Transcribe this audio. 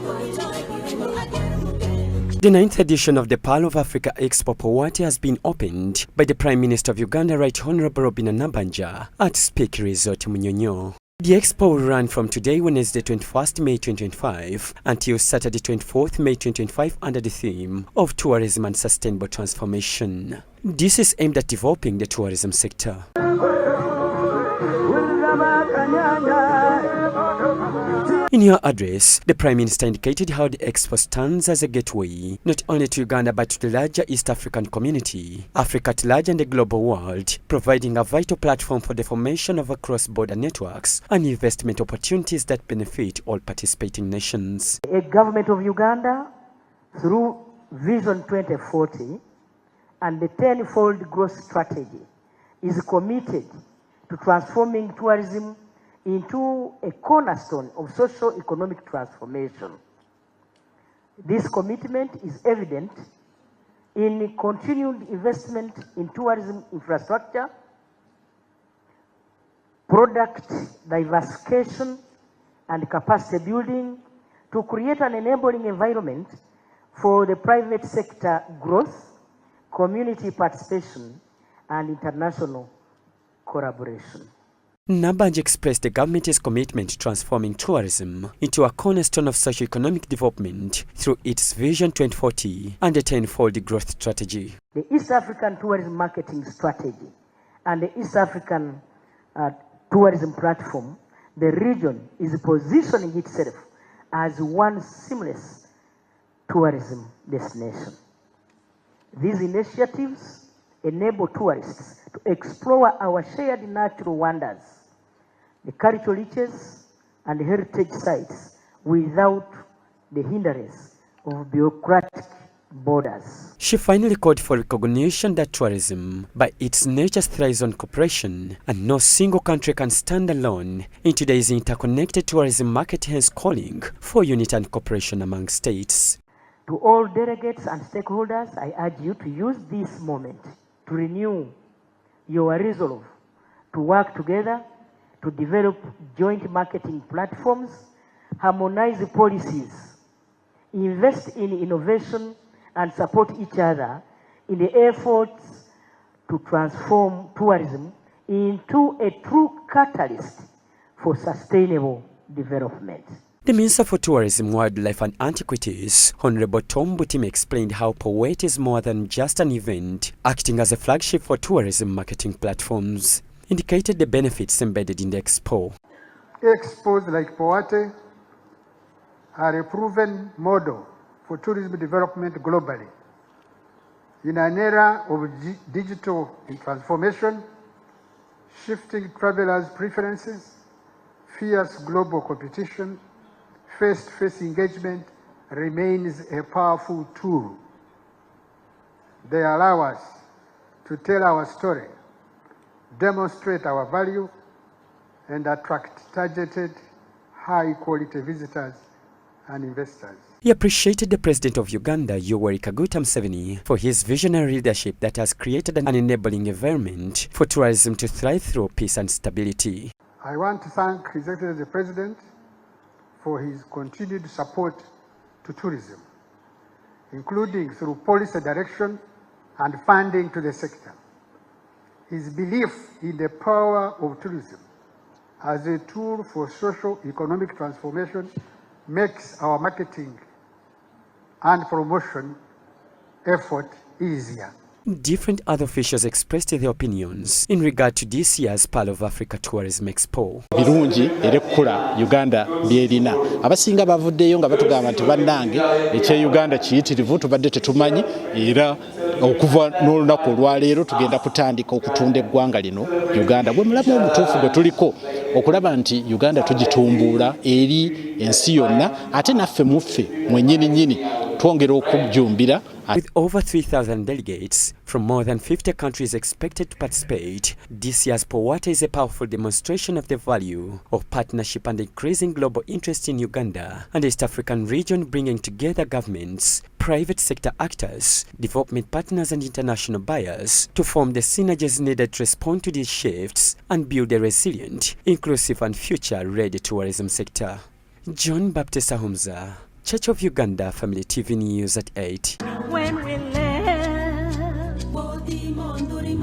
The 9th edition of the Pearl of Africa Expo Powate has been opened by the Prime Minister of Uganda, Right Honourable Robinah Nabbanja, at Speke Resort Munyonyo. The Expo will run from today, Wednesday 21st May 2025, until Saturday 24th May 2025 under the theme of Tourism and Sustainable Transformation. This is aimed at developing the tourism sector. In her address, the Prime Minister indicated how the Expo stands as a gateway not only to Uganda but to the larger East African community, Africa at large and the global world, providing a vital platform for the formation of cross-border networks and investment opportunities that benefit all participating nations. The government of Uganda, through Vision 2040 and the 10-fold growth strategy, is committed to transforming tourism into a cornerstone of socio-economic transformation. This commitment is evident in continued investment in tourism infrastructure, product diversification, and capacity building to create an enabling environment for the private sector growth, community participation, and international collaboration. Nabbanja expressed the government's commitment to transforming tourism into a cornerstone of socio-economic development through its Vision 2040 and the 10-fold growth strategy. The East African Tourism Marketing Strategy and the East African Tourism Platform, the region is positioning itself as one seamless tourism destination. These initiatives enable tourists to explore our shared natural wonders, the cultural riches and heritage sites without the hindrance of bureaucratic borders. She finally called for recognition that tourism, by its nature, thrives on cooperation, and no single country can stand alone in today's interconnected tourism market, hence calling for unity and cooperation among states. To all delegates and stakeholders, I urge you to use this moment to renew your resolve to work together to develop joint marketing platforms, harmonize policies, invest in innovation, and support each other in the efforts to transform tourism into a true catalyst for sustainable development. The Minister for Tourism, Wildlife and Antiquities, Honourable Tom Butim, explained how Powate is more than just an event, acting as a flagship for tourism marketing platforms, indicated the benefits embedded in the Expo. Expos like Powate are a proven model for tourism development globally. In an era of digital transformation, shifting travelers' preferences, fierce global competition, face-to-face engagement remains a powerful tool. They allow us to tell our story, demonstrate our value, and attract targeted, high-quality visitors and investors. He appreciated the President of Uganda, Yoweri Kaguta Museveni, for his visionary leadership that has created an enabling environment for tourism to thrive through peace and stability. I want to thank His Excellency the President for his continued support to tourism, including through policy direction and funding to the sector. His belief in the power of tourism as a tool for socio-economic transformation makes our marketing and promotion effort easier. Different other officials expressed their opinions in regard to this year's Pearl of Africa Tourism Expo. Birungi erekula Uganda byerina abasinga bavuddeyo nga batugamba nti bannange ekye Uganda kiyitirivu tubadde tetumanyi era okuva n'olunaku olwaleero tugenda kutandika okutunda eggwanga lino Uganda gwe mulamu omutuufu gwe tuliko okulaba nti Uganda tugitumbuula eri ensi yonna ate naffe muffe mwennyini nnyini twongera okujjumbira. With over 3,000 delegates from more than 50 countries expected to participate, this year's Powate is a powerful demonstration of the value of partnership and increasing global interest in Uganda and the East African region, bringing together governments, private sector actors, development partners and international buyers to form the synergies needed to respond to these shifts and build a resilient, inclusive and future-ready tourism sector. John Baptist Ahumza, Church of Uganda, Family TV News at 8. When we